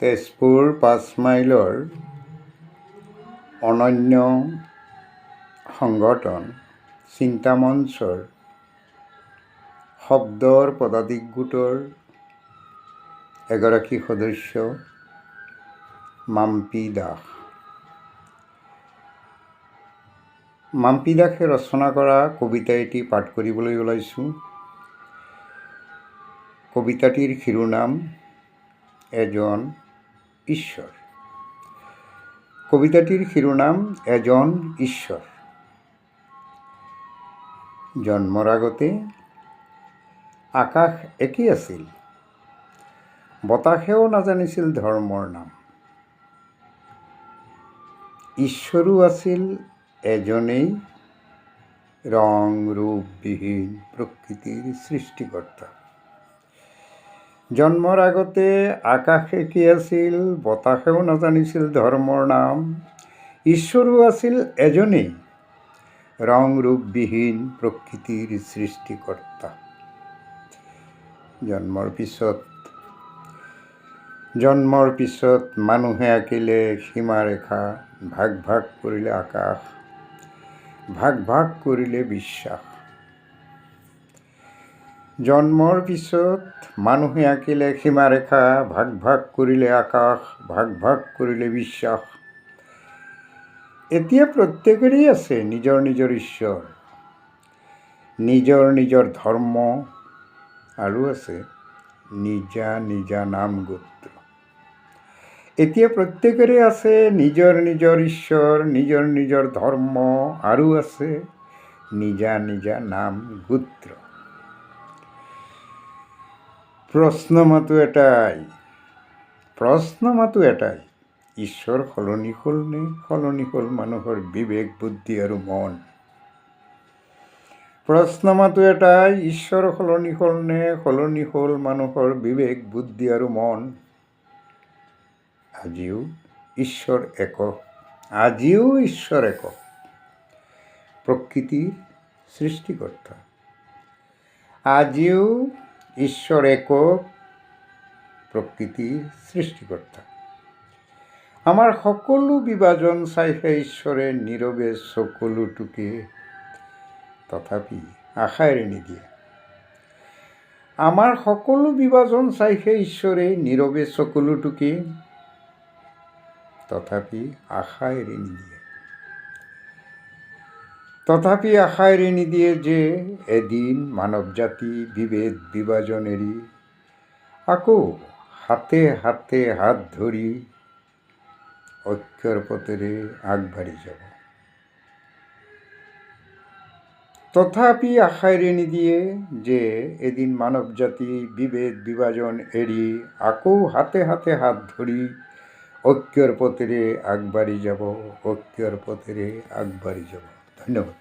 তেজপুৰ 5 মাইলৰ অনন্য সংগঠন চিন্তামঞ্চৰ শব্দৰ পদাতিক গোটৰ এগৰাকী সদস্য মাম্পী দাস। মাম্পী দাসে ৰচনা কৰা কবিতা এটি পাঠ কৰিবলৈ ওলাইছোঁ। কবিতাটিৰ শিৰোনাম এজন ঈশ্বৰ। কবিতাটিৰ শিৰোনাম এজন ঈশ্বৰ। জন্মৰ আগতে আকাশ একেই আছিল, বতাহেও নাজানিছিল ধৰ্মৰ নাম। ঈশ্বৰো আছিল এজনেই, ৰং ৰূপবিহীন প্ৰকৃতিৰ সৃষ্টিকৰ্তা। জন্মৰ আগতে আকাশ একেই আছিল, বতাহেও নাজানিছিল ধৰ্মৰ নাম। ঈশ্বৰো আছিল এজনেই, ৰং ৰূপবিহীন প্ৰকৃতিৰ সৃষ্টিকৰ্তা। জন্মৰ পিছত মানুহে আঁকিলে সীমাৰেখা, ভাগ ভাগ কৰিলে আকাশ, ভাগ ভাগ কৰিলে বিশ্বাস। জন্মৰ পিছত মানুহে আঁকিলে সীমাৰেখা, ভাগ ভাগ কৰিলে আকাশ, ভাগ ভাগ কৰিলে বিশ্বাস। এতিয়া প্ৰত্যেকৰেই আছে নিজৰ নিজৰ ঈশ্বৰ, নিজৰ নিজৰ ধৰ্ম, আৰু আছে নিজা নিজা নাম গোত্ৰ। এতিয়া প্ৰত্যেকৰে আছে নিজৰ নিজৰ ঈশ্বৰ, নিজৰ নিজৰ ধৰ্ম, আৰু আছে নিজা নিজা নাম গোত্ৰ। প্ৰশ্ন মাথো এটাই, ঈশ্বৰ সলনি হ'ল নে সলনি হ'ল মানুহৰ বিবেক বুদ্ধি আৰু মন? প্ৰশ্ন মাথো এটাই, ঈশ্বৰ সলনি হ'ল নে সলনি হ'ল মানুহৰ বিবেক বুদ্ধি আৰু মন? আজিও ঈশ্বৰ একক, প্ৰকৃতিৰ সৃষ্টিকৰ্তা। আজিও ঈশ্বৰ একক, প্ৰকৃতিৰ সৃষ্টিকৰ্তা। আমাৰ সকলো বিভাজন চাইহে ঈশ্বৰে নীৰৱে চকুলো টুকে, তথাপি আশা এৰি নিদিয়ে। আমাৰ সকলো বিভাজন চাইহে ঈশ্বৰে নীৰৱে চকুলো টুকে, তথাপি আশা এৰি নিদিয়ে যে এদিন মানৱ জাতি বিভেদ বিভাজন এৰি আকৌ হাতে হাতে হাত ধৰি ঐক্যৰ পথেৰে আগবাঢ়ি যাব। তথাপি আশা এৰি নিদিয়ে যে এদিন মানৱ জাতি বিভেদ বিভাজন এৰি আকৌ হাতে হাতে হাত ধৰি ঐক্যৰ পথেৰে আগবাঢ়ি যাব। ধন্যবাদ।